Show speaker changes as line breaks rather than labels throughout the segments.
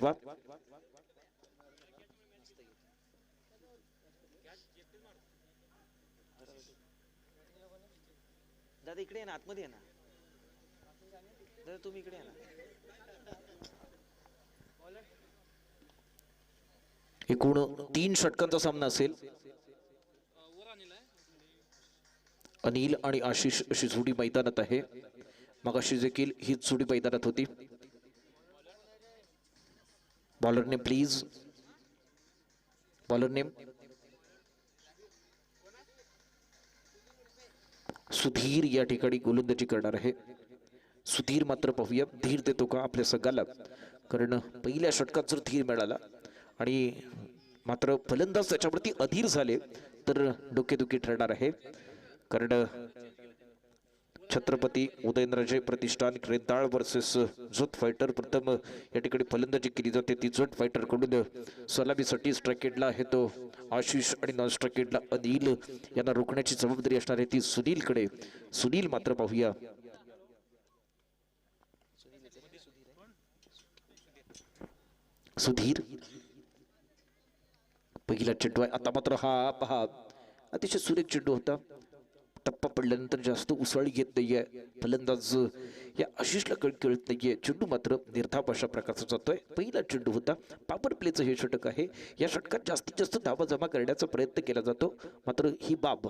जितवा.
दादा इकडे आहे ना, आतमध्ये आहे ना दादा, तुम्ही इकडे आहे ना.
एकूण 3 षटकांचा सामना असेल. अनिल आणि आशिष अशी जोडी मैदानात आहे. मगाशी देखील हीच जोडी मैदानात होती. Bowler name please. Bowler name Sudhir या ठिकाणी गोलंदाजी करणार आहे. सुधीर मात्र पाहूया धीर देतो का आपल्या संघाला, कारण पहिल्या षटकात जर धीर मिळाला आणि मात्र फलंदाज त्याच्यावरती अधीर झाले तर डोकेदुखी ठरणार आहे. कारण छत्रपती उदयनराजे प्रतिष्ठान रेंदाळ वर्सेस झोत फायटर. प्रथम या ठिकाणी फलंदाजी केली जाते ती झोत फायटर कडून. सलामीसाठी स्ट्राईकेटला आहे तो आशिष आणि नॉन स्ट्राईकेटला अनिल. यांना रोखण्याची जबाबदारी असणार आहे ती सुनीलकडे. सुनील मात्र पाहूया सुधीर पहिला चेंडू आहे. आता मात्र हा पहा अतिशय सुरेख चेंडू होता. टप्पा पडल्यानंतर जास्त उसळी घेत नाहीये फलंदाज या आशिषला कळत नाहीये. चेंडू मात्र निर्धाप अशा प्रकारचा जातोय. पहिला चेंडू होता. पॉवर प्लेचं हे षटक आहे. या षटकात जास्तीत जास्त धावा जमा करण्याचा प्रयत्न केला जातो. मात्र ही बाब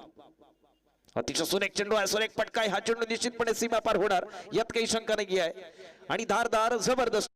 अतिशय सुरेख चेंडू आहे. सुरेख फटका आहे. हा चेंडू निश्चितपणे सीमा पार होणार यात काही शंका नाही आहे. आणि धारदार जबरदस्त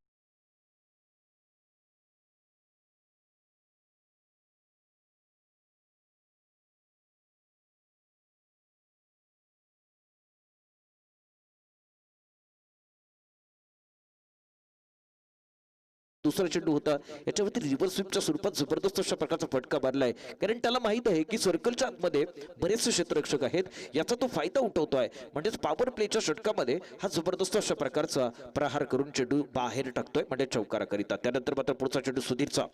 दुसरा चेंडू होता. याच्यावरती रिव्हर्स स्वीपच्या स्वरूपात जबरदस्त अशा प्रकारचा फटका मारलाय. कारण त्याला माहित आहे की सर्कलच्या आतमध्ये बरेचसे क्षेत्ररक्षक आहेत. याचा तो फायदा उठवतोय. म्हणजेच पॉवर प्लेच्या षटकामध्ये हा जबरदस्त अशा प्रकारचा प्रहार करून चेंडू बाहेर टाकतोय म्हणजे चौकाराकरिता. त्यानंतर मात्र पुढचा चेंडू सुधीरचा.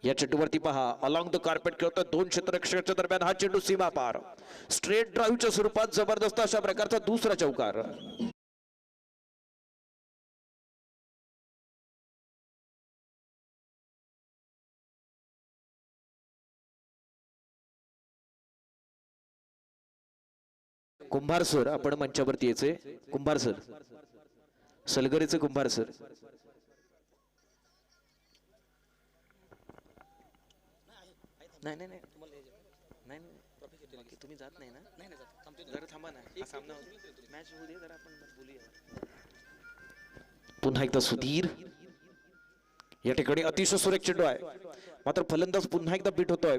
या चेंडूवरती पहा अलॉंग द कार्पेट खेळतोय दोन क्षेत्ररक्षकांच्या दरम्यान. हा चेंडू सीमा पार स्ट्रेट ड्राईव्हच्या स्वरूपात जबरदस्त अशा प्रकारचा दुसरा चौकार. कुंभार सर आपण मंचावरती यायचे. कुंभार सर सलगरेचे कुंभार सर.
नाही नाही नाही नाही नाही तुम्ही जात नाही ना. जरा थांबा ना, हा सामना मॅच होऊ दे जरा, आपण बोलूया.
पुन्हा एकदा सुधीर. या ठिकाणी अतिशय सुरेख चेंडू आहे. मात्र फलंदाज पुन्हा एकदा बीट होतोय.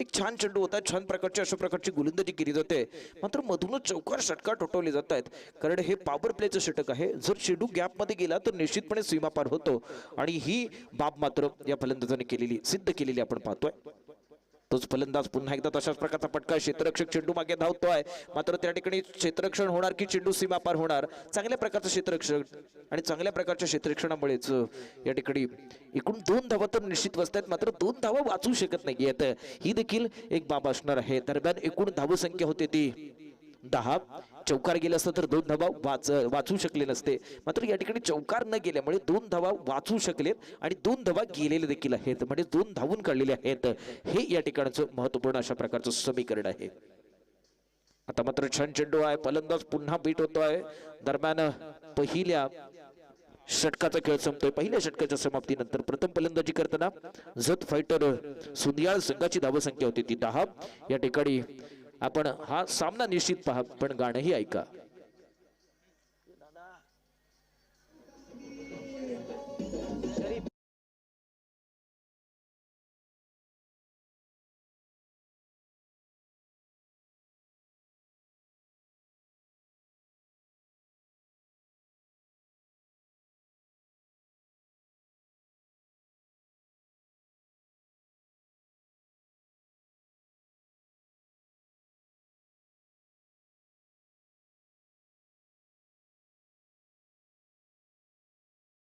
एक छान चेंडू होता. छान प्रकारची अशा प्रकारची गोलंदाजी केली जाते. मात्र मधूनच चौकार षटकार ठोठवले जात आहेत. कारण हे पॉवर प्लेचं षटक आहे. जर चेंडू गॅप मध्ये गेला तर निश्चितपणे सीमा पार होतो. आणि ही बाब मात्र या फलंदाजाने केलेली सिद्ध केलेली आपण पाहतोय. तोच फलंदाज पुन्हा एकदा तशाच प्रकारचा फटका. क्षेत्ररक्षक चेंडू मागे धावतोय. मात्र त्या ठिकाणी क्षेत्ररक्षण होणार की चेंडू सीमा पार होणार. चांगल्या प्रकारचं क्षेत्ररक्षण आणि चांगल्या प्रकारच्या क्षेत्ररक्षणामुळेच या ठिकाणी एकूण 2 धावा तर निश्चित बसतात. मात्र 2 धावा वाचू शकत नाहीयेत. ही देखील एक बाब असणार आहे. दरम्यान एकूण धावसंख्या होते ती 10. चौकार गेला असता तर 2 धावा वाचू शकले नसते. मात्र या ठिकाणी चौकार न गेल्यामुळे 2 धावा वाचू शकलेत आणि 2 धावा गेलेले देखील आहेत. म्हणजे 2 धावून काढलेले आहेत. हे या ठिकाणचं महत्वपूर्ण अशा प्रकारचं समीकरण आहे. आता मात्र छान चेंडू आहे. फलंदाज पुन्हा बीट होतोय. दरम्यान पहिल्या षटकाचा खेळ संपतोय. पहिल्या षटकाच्या समाप्तीनंतर प्रथम फलंदाजी करताना झत फायटर सुंदियाळ संघाची धावसंख्या होती ती 10. या ठिकाणी आपण हा सामना निश्चित पहा पण गाणंही ऐका.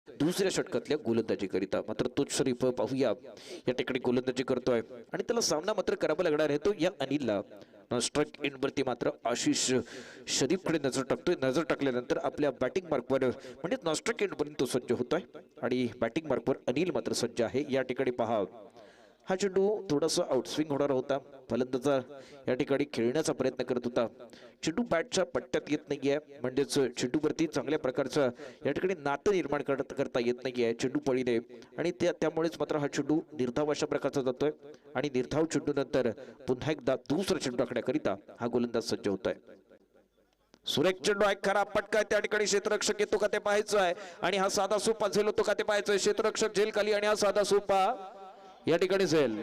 दुसऱ्या षटकातल्या गोलंदाजीकरिता. मात्र तोच शरीफ पाहूया या ठिकाणी गोलंदाजी करतोय आणि त्याला सामना मात्र करावा लागणार आहे तो या अनिलला. स्ट्राइक एंड वरती मात्र आशिष शरीफकडे नजर टाकतोय. नजर टाकल्यानंतर आपल्या बॅटिंग मार्कवर म्हणजे नॉस्ट्राइक एंड पर्यंत तो सज्ज होतोय आणि बॅटिंग मार्कवर अनिल मात्र सज्ज आहे. या ठिकाणी पहा हा चेंडू थोडासा आउटस्विंग होणार होता. फलंदाजा या ठिकाणी खेळण्याचा प्रयत्न करत होता. चेंडू बॅटच्या पट्ट्यात येत नाहीये म्हणजेच चेंडूवरती चांगल्या प्रकारचं या ठिकाणी नातं निर्माण करता येत नाहीये चेंडू पळीने आणि त्यामुळेच मात्र हा चेंडू निर्धाव अशा प्रकारचा जातोय आणि निर्धाव चेंडू नंतर पुन्हा एकदा दुसरा चेंडू टाकण्याकरिता हा गोलंदाज सज्ज होतोय. सुरेख चेंडू आहे. खरा पटका त्या ठिकाणी क्षेत्ररक्षक येतो का ते पाहायचं आहे आणि हा साधा सोपा झेल होतो का ते पाहायचं. क्षेत्ररक्षक झेल खाली आणि हा साधा सोपा या ठिकाणी झेल.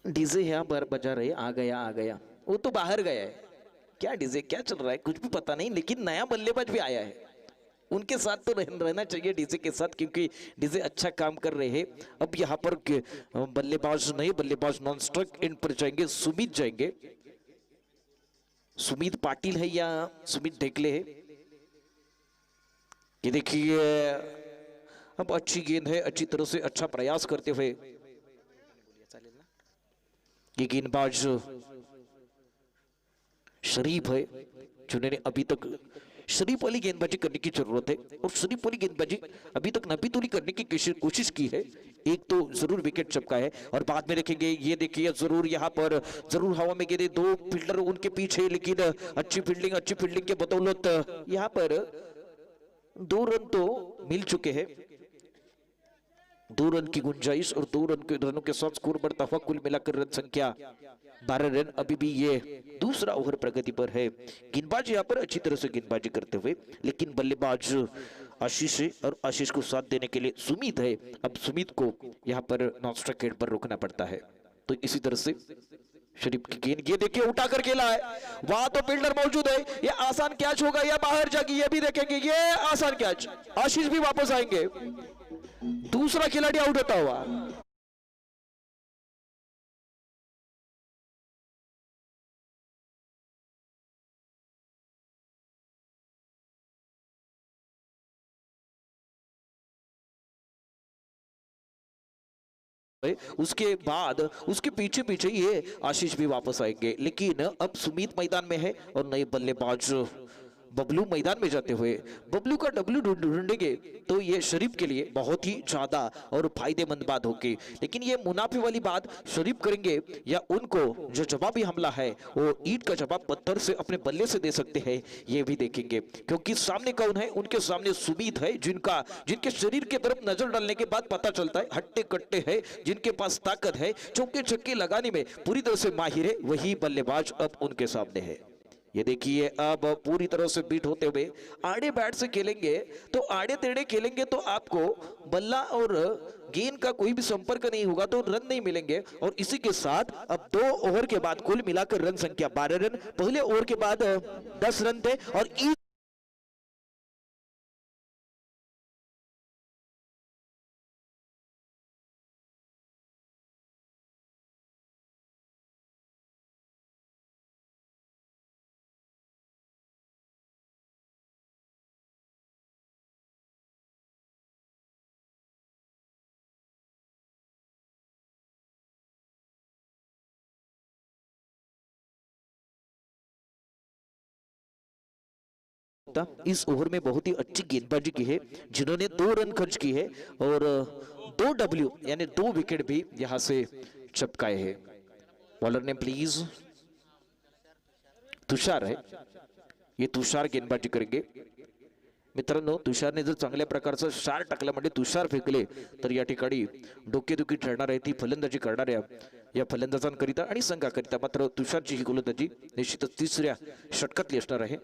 डीजे यहाँ पर बजा रहे आ गया वो तो बाहर गया है. क्या डीजे क्या चल रहा है कुछ भी पता नहीं लेकिन नया बल्लेबाज भी आया है. उनके साथ तो रहना चाहिए डीजे के साथ क्योंकि डीजे अच्छा काम कर रहे हैं. अब यहाँ पर बल्लेबाज नए बल्लेबाज नॉन स्ट्राइक एंड पर जाएंगे. सुमित जाएंगे. सुमित पाटिल है या सुमित ढेकले है. ये देखिए अब अच्छी गेंद है अच्छी तरह से अच्छा प्रयास करते हुए ये गेंदबाज शरीफ है जिन्होंने अभी तक शरीफ वाली गेंदबाजी करने की जरूरत है और शरीफ वाली गेंदबाजी अभी तक नबीतुली करने की कोशिश की है. एक तो जरूर विकेट चपका है और बाद में देखेंगे ये देखिए जरूर यहाँ पर जरूर हवा में गेंदे. दो फील्डर उनके पीछे लेकिन अच्छी फील्डिंग के बदौलत यहाँ पर 2 रन तो मिल चुके हैं. 2 रन की गुंजाइश और 2 रनों के साथ स्कोर बढ़ता हुआ कुल मिलाकर रन संख्या 12 रन. अभी भी ये दूसरा ओवर प्रगति पर है. गेंदबाज यहाँ पर अच्छी तरह से गेंदबाजी करते हुए लेकिन बल्लेबाज आशीष है और आशीष को साथ देने के लिए सुमित है. अब सुमित को यहाँ पर नॉन स्ट्राइक एंड पर रोकना पड़ता है. तो इसी तरह से शरीफ की गेंद ये देखिए उठा कर खेला है. वहां तो फील्डर मौजूद है. ये आसान कैच होगा या बाहर जाएगी ये भी देखेंगे. ये आसान कैच. आशीष भी वापस आएंगे. दूसरा खिलाड़ी आउट होता हुआ. उसके बाद उसके पीछे पीछे ये आशीष भी वापस आएंगे लेकिन अब सुमित मैदान में है और नए बल्लेबाज बबलू मैदान में जाते हुए बबलू का डब्ल्यू ढूंढेंगे तो ये शरीफ के लिए बहुत ही ज्यादा और फायदेमंद बात होगी. लेकिन ये मुनाफे वाली बात शरीफ करेंगे या उनको जो जवाबी हमला है वो ईंट का जवाब पत्थर से अपने बल्ले से दे सकते हैं ये भी देखेंगे. क्योंकि सामने कौन है उनके सामने सुमित है जिनके शरीर की तरफ नजर डालने के बाद पता चलता है हट्टे कट्टे है जिनके पास ताकत है चौके छक्के लगाने में पूरी तरह से माहिर है. वही बल्लेबाज अब उनके सामने है. ये देखिए अब पूरी तरह से बीट होते हुए आड़े बैट से खेलेंगे तो आड़े तेड़े खेलेंगे तो आपको बल्ला और गेंद का कोई भी संपर्क नहीं होगा तो रन नहीं मिलेंगे. और इसी के साथ अब 2 ओवर के बाद कुल मिलाकर रन संख्या 12 रन. पहले ओवर के बाद 10 रन थे और इस ओवर में बहुत ही अच्छी गेंदबाजी की है जिन्होंने 2 रन खर्च की है और 2 डब्ल्यू यानी 2 विकेट भी यहां से चपकाए हैं. बॉलर ने प्लीज तुषार है. ये तुषार गेंदबाजी करेंगे. मित्रांनो तुषारने जर चांगल्या प्रकारचं शार टाकलं म्हणजे तुषार फेकले तर या ठिकाणी डोकेदुखी ठरणार आहे ती फलंदाजी करणाऱ्या या फलंदाजांकरिता आणि संघाकरिता. मात्र तुषारची ही गोलंदाजी निश्चितच 3ऱ्या षटकातली असणार आहे.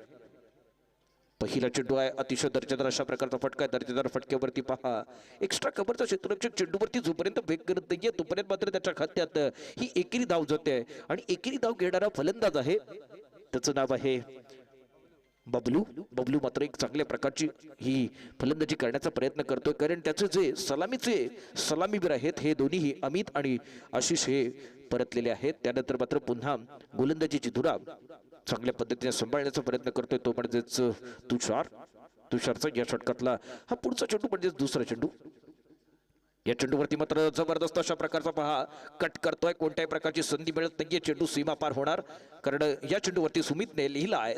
पहिला चेंडू आहे, अतिशय दर्जेदार अशा प्रकारचा फटका आहे. दर्जेदार फटक्यावरती पहा, एक्स्ट्रा कव्हरचा क्षेत्ररक्षक चेंडूवरती जोपर्यंत वेग करत नाहीये तोपर्यंत मात्र त्याच्या खात्यात ही एकेरी धाव जाते आणि एकेरी धाव घेणारा फलंदाज आहे, त्याचं नाव आहे बबलू. बबलू मात्र एक चांगल्या प्रकारची ही फलंदाजी करण्याचा प्रयत्न करतोय, कारण त्याचे जे सलामीवीर आहेत हे दोन्हीही अमित आणि आशिष हे परतलेले आहेत. त्यानंतर मात्र पुन्हा गोलंदाजीची धुरा चांगल्या पद्धतीने सांभाळण्याचा प्रयत्न करतोय तो म्हणजेच तुषारचा या षटकातला हा पुढचा चेंडू म्हणजेच दुसरा चेंडू. या चेंडूवरती मात्र जबरदस्त अशा प्रकारचा पहा कट करतोय. कोणत्याही प्रकारची संधी मिळत नाहीये, चेंडू सीमा पार होणार, कारण या चेंडूवरती सुमितने लिहिलाय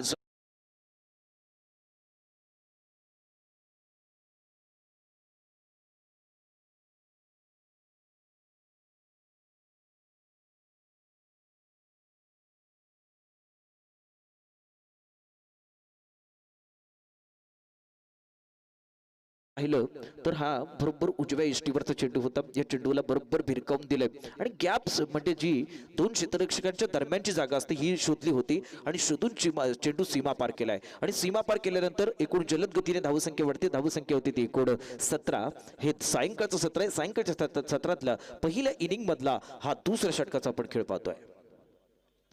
पाहिलं तर हा बरोबर उजव्या इष्टीवरचा चेंडू होता. या चेंडूला बरोबर भिरकावून दिलंय आणि गॅप्स म्हणजे जी दोन क्षेत्ररक्षकांच्या दरम्यानची जागा असते ही शोधली होती आणि शोधून चेंडू सीमा पार केलाय आणि सीमा पार केल्यानंतर एकूण जलद गतीने धावसंख्या वाढते. धावसंख्या होती ती एकूण 17. हे सायंकाळचं सत्र आहे. सायंकाळच्या सत्रातला पहिल्या इनिंग मधला हा दुसऱ्या षटकाचा आपण खेळ पाहतोय.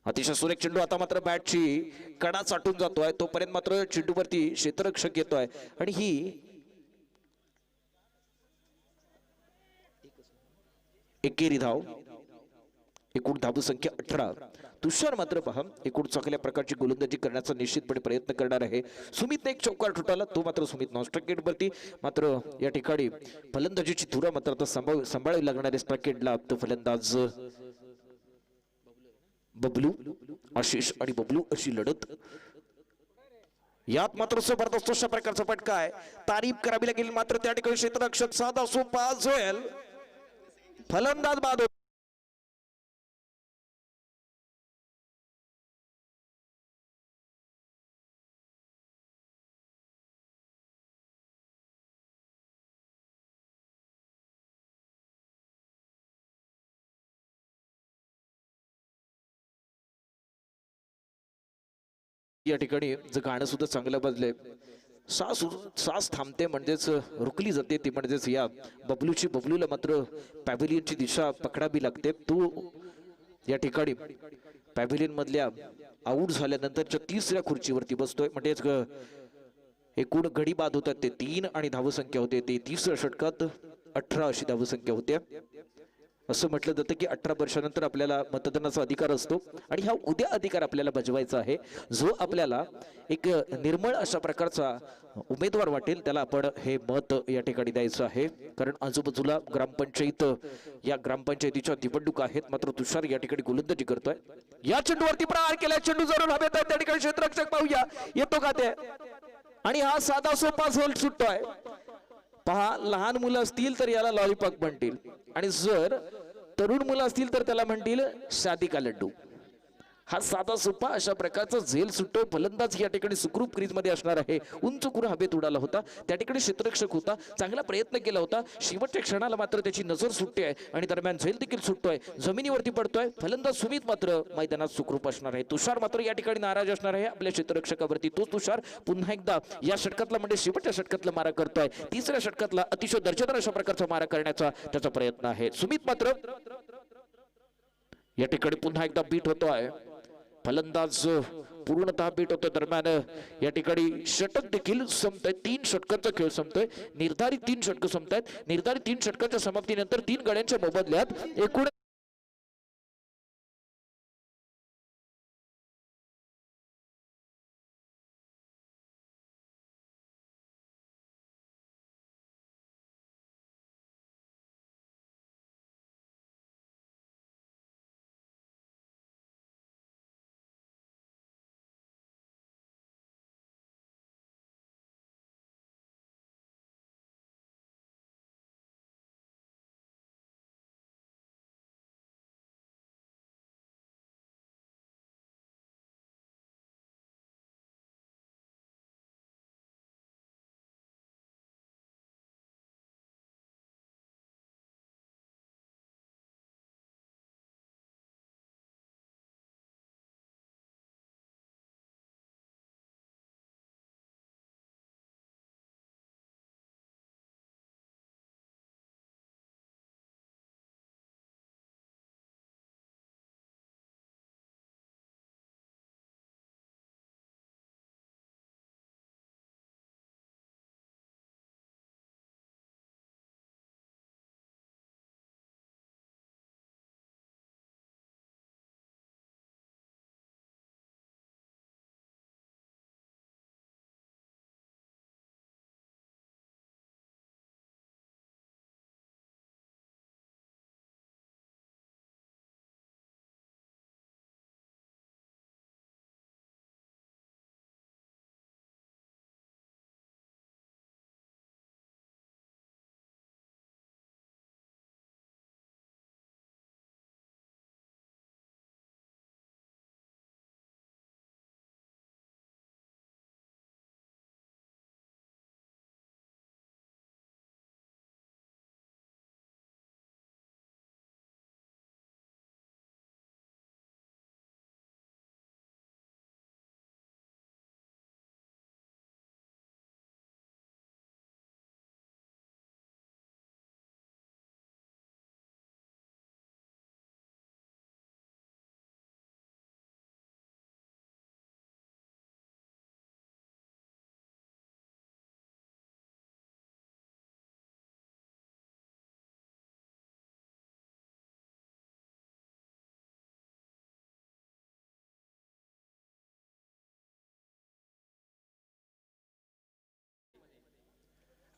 अतिशय सुरेख चेंडू, आता मात्र बॅटची कडा चाटून जातोय, तोपर्यंत मात्र चेंडूवरती क्षेत्ररक्षक येतोय आणि ही एकेरी धाव. एकूण धावसंख्या 18. तुषार मात्र पहा एकूण चांगल्या प्रकारची गोलंदाजी करण्याचा निश्चितपणे प्रयत्न करणार आहे. सुमितने एक चौकार ठोठावला, तो मात्र सुमित नॉनस्ट्राइकेटवरती. मात्र या ठिकाणी फलंदाजीची धुरा मात्र आता सांभाळावी लागणार आहे स्ट्राइकेटला. तो फलंदाज बबलू, आशिष आणि बबलू अशी लढत. यात मात्र जबरदस्त अशा प्रकारचा फटका आहे, तारीफ करावी लागेल. मात्र त्या ठिकाणी क्षेत्ररक्षक साधा सोपा झोयल, फलंदाज बाद. या ठिकाणी जर गाणं सुद्धा चांगलं वाजलंय, सास थांबते म्हणजेच रुकली जाते, ती म्हणजेच या बबलूला मात्र पॅव्हिलियनची दिशा पकडावी लागते. तो या ठिकाणी पॅव्हिलियन मधल्या आऊट झाल्यानंतरच्या तिसऱ्या खुर्चीवरती बसतोय. म्हणजेच एकूण गडी बाद होतात ते 3 आणि धावसंख्या होते ते तिसऱ्या षटकात 18 अशी धावसंख्या होते. असं म्हटलं जातं की 18 वर्षानंतर आपल्याला मतदानाचा अधिकार असतो आणि हा उद्या अधिकार आपल्याला बजवायचा आहे. जो आपल्याला एक निर्मळ अशा प्रकारचा उमेदवार वाटेल त्याला आपण हे मत या ठिकाणी द्यायचं आहे, कारण आजूबाजूला या ग्रामपंचायतीच्या निवडणुका आहेत. मात्र तुषार या ठिकाणी गोलंदाजी करतोय. या चेंडूवरती प्रहार केलाय, चेंडू जरूर हवेत आहे. त्या ठिकाणी क्षेत्ररक्षक पाहूया येतो का ते, आणि हा साधा सोपा झोल सुटतोय. पहा, लहान मुलं असतील तर याला लॉलीपॉप म्हणतील आणि जर तरुण मुलं असतील तर त्याला म्हणतील शादी का लड्डू. हा साधा सोपा अशा प्रकारचा झेल सुटतोय. फलंदाज या ठिकाणी सुखरूप क्रीज मध्ये असणार आहे. उंच कुर हवेत उडाला होता, त्या ठिकाणी क्षेत्ररक्षक होता, चांगला प्रयत्न केला होता. शेवटच्या क्षणाला मात्र त्याची नजर सुटते आहे आणि दरम्यान झेल देखील सुटतोय, जमिनीवरती पडतोय. फलंदाज सुमित मात्र मैदानात सुखरूप असणार आहे. तुषार मात्र या ठिकाणी नाराज असणार आहे आपल्या क्षेत्ररक्षकावरती. तो तुषार पुन्हा एकदा या षटकातला म्हणजे शेवटच्या षटकातला मारा करतोय. तिसऱ्या षटकातला अतिशय दर्जेदार अशा प्रकारचा मारा करण्याचा त्याचा प्रयत्न आहे. सुमित मात्र या ठिकाणी पुन्हा एकदा बीट होतोय. फलंदाज पूर्णतः बीट होतो. दरम्यान या ठिकाणी षटक देखील संपतोय. 3 षटकांचा खेळ संपतोय. निर्धारित 3 षटक संपतायत. निर्धारित 3 षटकांच्या समाप्तीनंतर 3 गड्यांच्या मोबदल्यात एकूण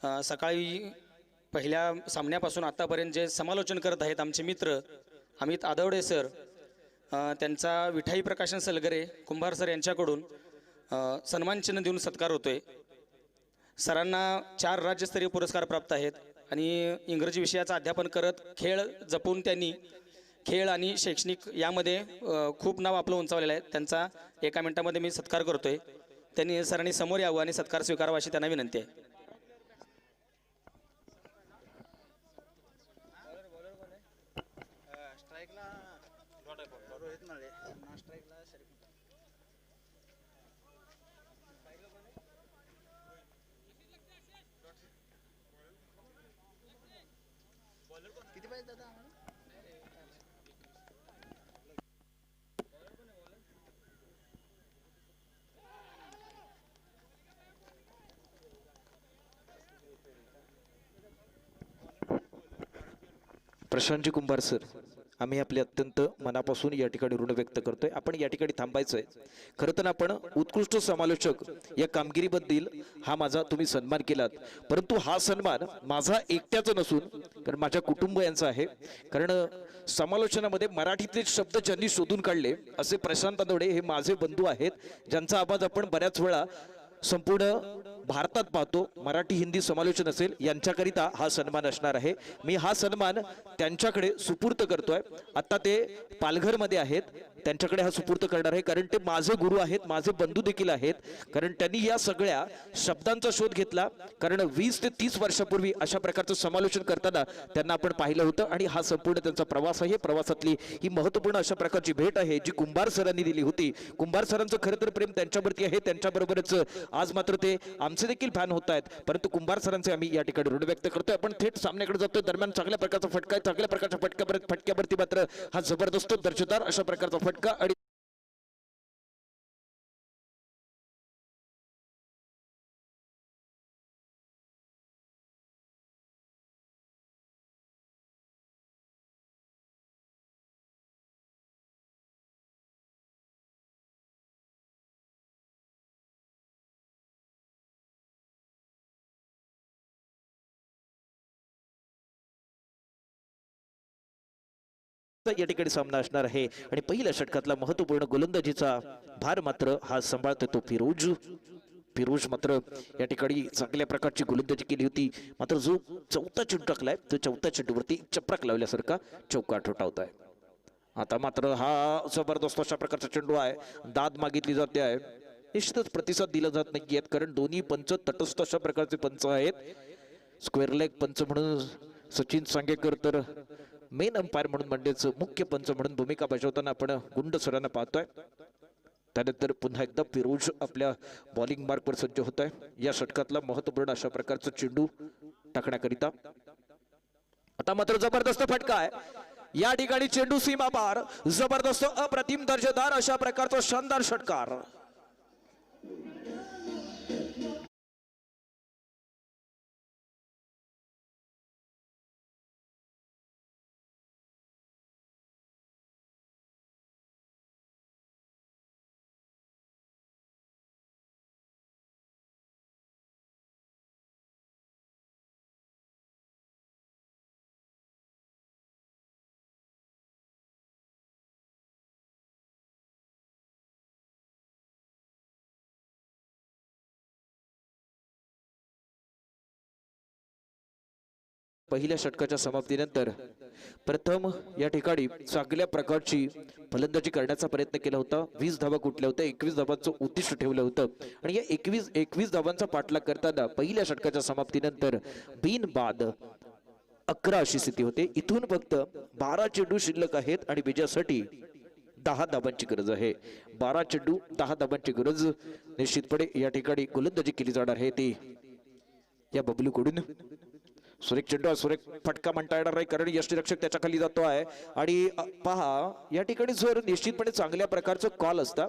सकाळी पहिल्या सामन्यापासून आत्तापर्यंत जे समालोचन करत आहेत आमचे मित्र अमित आदवडे सर, त्यांचा विठाई प्रकाशन सलगरे कुंभार सर यांच्याकडून सन्मान चिन्ह देऊन सत्कार होतोय. सरांना 4 राज्यस्तरीय पुरस्कार प्राप्त आहेत आणि इंग्रजी विषयाचं अध्यापन करत खेळ जपून त्यांनी खेळ आणि शैक्षणिक यामध्ये खूप नाव आपलं उंचावलेलं आहे. त्यांचा 1 मिनिटामध्ये मी सत्कार करतोय. त्यांनी सरांनी समोर यावं आणि सत्कार स्वीकारावा अशी त्यांना विनंती आहे.
प्रशांतजी कुंभार सर, आम्ही आपले अत्यंत मनापासून या ठिकाणी ऋण व्यक्त करतोय. आपण या ठिकाणी थांबायचंय. खरं तर आपण उत्कृष्ट समालोचक या कामगिरीबद्दल हा माझा तुम्ही सन्मान केलात, परंतु हा सन्मान माझा एकट्याचा नसून कारण माझ्या कुटुंबियांचा आहे. कारण समालोचनामध्ये मराठीतले शब्द ज्यांनी शोधून काढले असे प्रशांत आदवडे हे माझे बंधू आहेत, ज्यांचा आवाज आपण बऱ्याच वेळा संपूर्ण भारतात पाहतो. मराठी हिंदी समालोचन असेल यांच्याकरिता हा सन्मान असणार आहे. मी हा सन्मान त्यांच्याकडे सुपूर्त करतोय. आता ते पालघरमध्ये आहेत, त्यांच्याकडे हा सुपूर्त करणार आहे. कारण ते माझे गुरु आहेत, माझे बंधू देखील आहेत. कारण त्यांनी या सगळ्या शब्दांचा शोध घेतला. कारण 20 ते 30 वर्षापूर्वी अशा प्रकारचं समालोचन करताना त्यांना आपण पाहिलं होतं आणि हा संपूर्ण त्यांचा प्रवास आहे. प्रवासातली ही महत्त्वपूर्ण अशा प्रकारची भेट आहे जी कुंभार सरांनी दिली होती. कुंभार सरांचं खरं तर प्रेम त्यांच्यावरती आहे. त्यांच्याबरोबरच आज मात्र ते आमचे देखील फॅन होत आहेत, परंतु कुंभार सरांचे आम्ही या ठिकाणी ऋण व्यक्त करतोय. आपण थेट सामन्याकडे जातोय. दरम्यान चांगल्या प्रकारचा फटका आहे. चांगल्या प्रकारच्या फटक्यावरती मात्र हा जबरदस्त दर्जेदार अशा प्रकारचा फटका आणि या ठिकाणी सामना असणार आहे. आणि पहिल्या षटकातला महत्वपूर्ण गोलंदाजीचा भार मात्र हा सांभाळतोय तो फिरोज मात्र या ठिकाणी चांगल्या प्रकारची गोलंदाजी केली होती. मात्र जो चौथा चेंडू टाकलाय तो चौथ्या चेंडूवरती चपराक लावल्यासारखा चौका ठोठावत आहे. आता मात्र हा जबरदस्त अशा प्रकारचा चेंडू आहे. दाद मागितली जाते आहे. निश्चितच प्रतिसाद दिला जात नाहीये, कारण दोन्ही पंच तटस्थ अशा प्रकारचे पंच आहेत. स्क्वेअर लेग पंच म्हणून सचिन सांगेकर तर मेन अंपायर म्हणून म्हणजेच मुख्य पंच म्हणून भूमिका बजावताना आपण गुंड सरांना पाहतोय. त्यानंतर पुन्हा एकदा फिरोज आपल्या बॉलिंग मार्कवर सज्ज होत आहे. या षटकातला महत्वपूर्ण अशा प्रकारचा चेंडू टाकण्याकरिता आता मात्र जबरदस्त फटका आहे. या ठिकाणी चेंडू सीमा पार, जबरदस्त अप्रतिम दर्जेदार अशा प्रकारचा शानदार षटकार. पहिल्या षटकाच्या समाप्तीनंतर प्रथम या ठिकाणी चांगल्या प्रकारची फलंदाजी करण्याचा प्रयत्न केला होता. 20 धावा कुठल्या होत्या, 21 धावांचं उद्दिष्ट ठेवलं होतं आणि या 21 धावांचा पाठलाग करताना पहिल्या षटकाच्या समाप्तीनंतर बिनबाद 11 अशी स्थिती होते. इथून फक्त 12 चेंडू शिल्लक आहेत आणि विजयासाठी 10 धावांची गरज आहे. 12 चेंडू 10 धावांची गरज. निश्चितपणे या ठिकाणी गोलंदाजी केली जाणार आहे ती या बबलू कडून. सुरेख चेंडू, सुरेख फटका म्हणता येणार नाही कारण यष्टीरक्षक त्याच्या खाली जातो आहे. आणि पहा या ठिकाणी जर निश्चितपणे चांगल्या प्रकारचं कॉल असता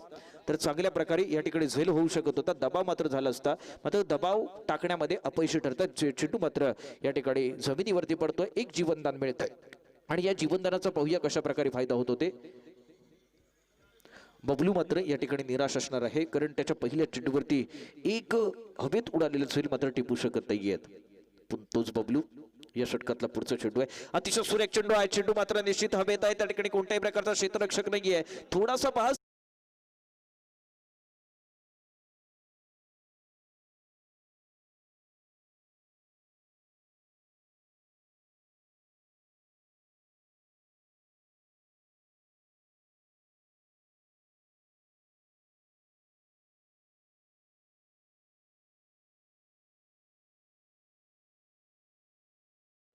तर चांगल्या प्रकारे या ठिकाणी झेल होऊ शकत होता. दबाव मात्र झाला असता, मात्र दबाव टाकण्यामध्ये अपयशी ठरतात. चेंडू मात्र या ठिकाणी जमिनीवरती पडतोय. एक जीवनदान मिळत आहे आणि या जीवनदानाचा पाहूया कशा प्रकारे फायदा होत होते. बबलू मात्र या ठिकाणी निराश असणार आहे कारण त्याच्या पहिल्या चेंडूवरती एक हवेत उडालेलं झेल मात्र टिपू शकत नाहीयेत. तोच बबलू या षटकातला पुढचा चेंडू आहे. अतिशय सुरेख चेंडू आहे. चेंडू मात्र निश्चित हवेत आहे. त्या ठिकाणी कोणत्याही प्रकारचा क्षेत्ररक्षक नाहीये. थोडासा पास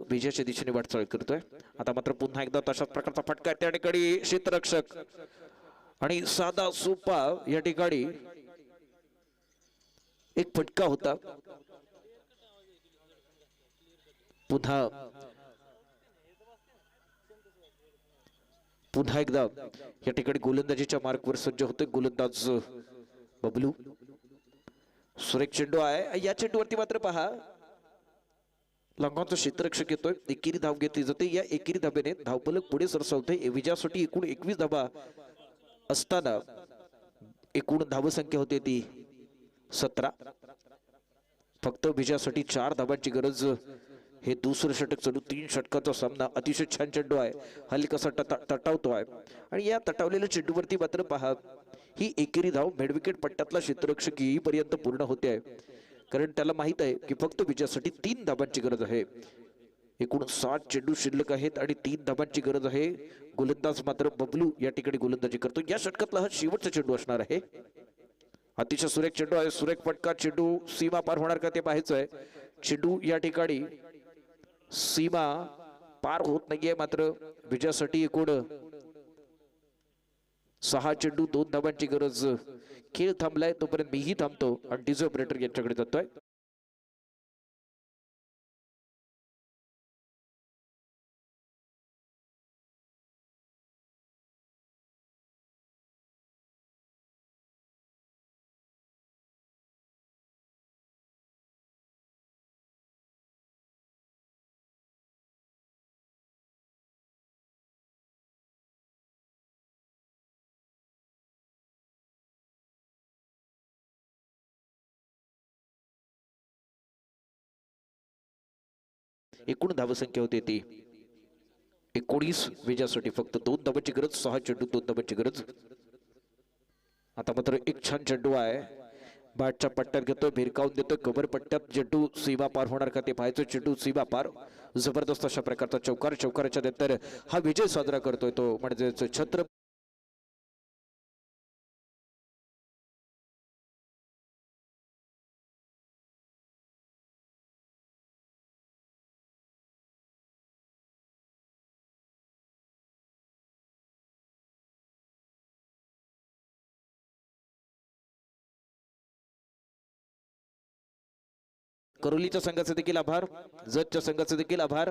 विजयाच्या दिशेने वाटचाल करतोय. आता मात्र पुन्हा एकदा तशाच प्रकारचा फटका त्या ठिकाणी क्षेत्ररक्षक आणि साधा सोपा या ठिकाणी एक फटका होता. पुन्हा एकदा या ठिकाणी गोलंदाजीच्या मार्कवर सज्ज होते गोलंदाज बबलू. सुरेख चेंडू आहे. या चेंडूवरती मात्र पहा लंगांचा क्षेत्ररक्षक येतोय. एकेरी धाव घेतली जाते. या एकेरी धाब्याने धावफलक पुढे सरसावते. विजयासाठी एकूण 21 धावा असताना एकूण धावसंख्या होते ती 17. फक्त विजयासाठी 4 धावांची गरज. हे दुसरं षटक चालू 3 षटकाचा सामना. अतिशय छान चेंडू आहे. हल्ली कसा तटावतोय आणि या तटावलेल्या चेंडूवरती मात्र पहा ही एकेरी धाव मिडविकेट पट्ट्यातला क्षेत्ररक्षक येईपर्यंत पूर्ण होते आहे. कारण त्याला माहित आहे की फक्त विजयासाठी 3 धाबांची गरज आहे. एकूण 60 चेंडू शिल्लक आहेत आणि 3 धाबांची गरज आहे. गोलंदाज मात्र बबलू या ठिकाणी गोलंदाजी करतो. या षटकातला हा शेवटचा चेंडू असणार आहे. अतिशय सुरेख चेंडू आहे. सुरेख फटका. चेंडू सीमा पार होणार का ते पाहायचं आहे. चेंडू या ठिकाणी सीमा पार होत नाहीये. मात्र विजयासाठी एकूण 6 चेंडू 2 धाबांची गरज. खेळ थांबलाय तोपर्यंत मीही थांबतो आणि डीजे ऑपरेटर यांच्याकडे जातोय. एकूण धावसंख्या होती ती 19. विजयासाठी फक्त 2 धाबांची गरज. 6 चेंडू 2 धाबांची गरज. आता मात्र एक छान चेंडू आहे. बॅटच्या पट्ट्यात घेतोय. भिरकावून देतोय. कव्हर पट्ट्यात चेंडू सीमा पार होणार का ते पाहायचं. चेंडू सीमा पार. जबरदस्त अशा प्रकारचा चौकार. चौकाराच्या नंतर हा विजय साजरा करतोय तो म्हणजे छत्र करोलीच्या संघाचे देखील आभार. जतच्या संघाचे देखील आभार.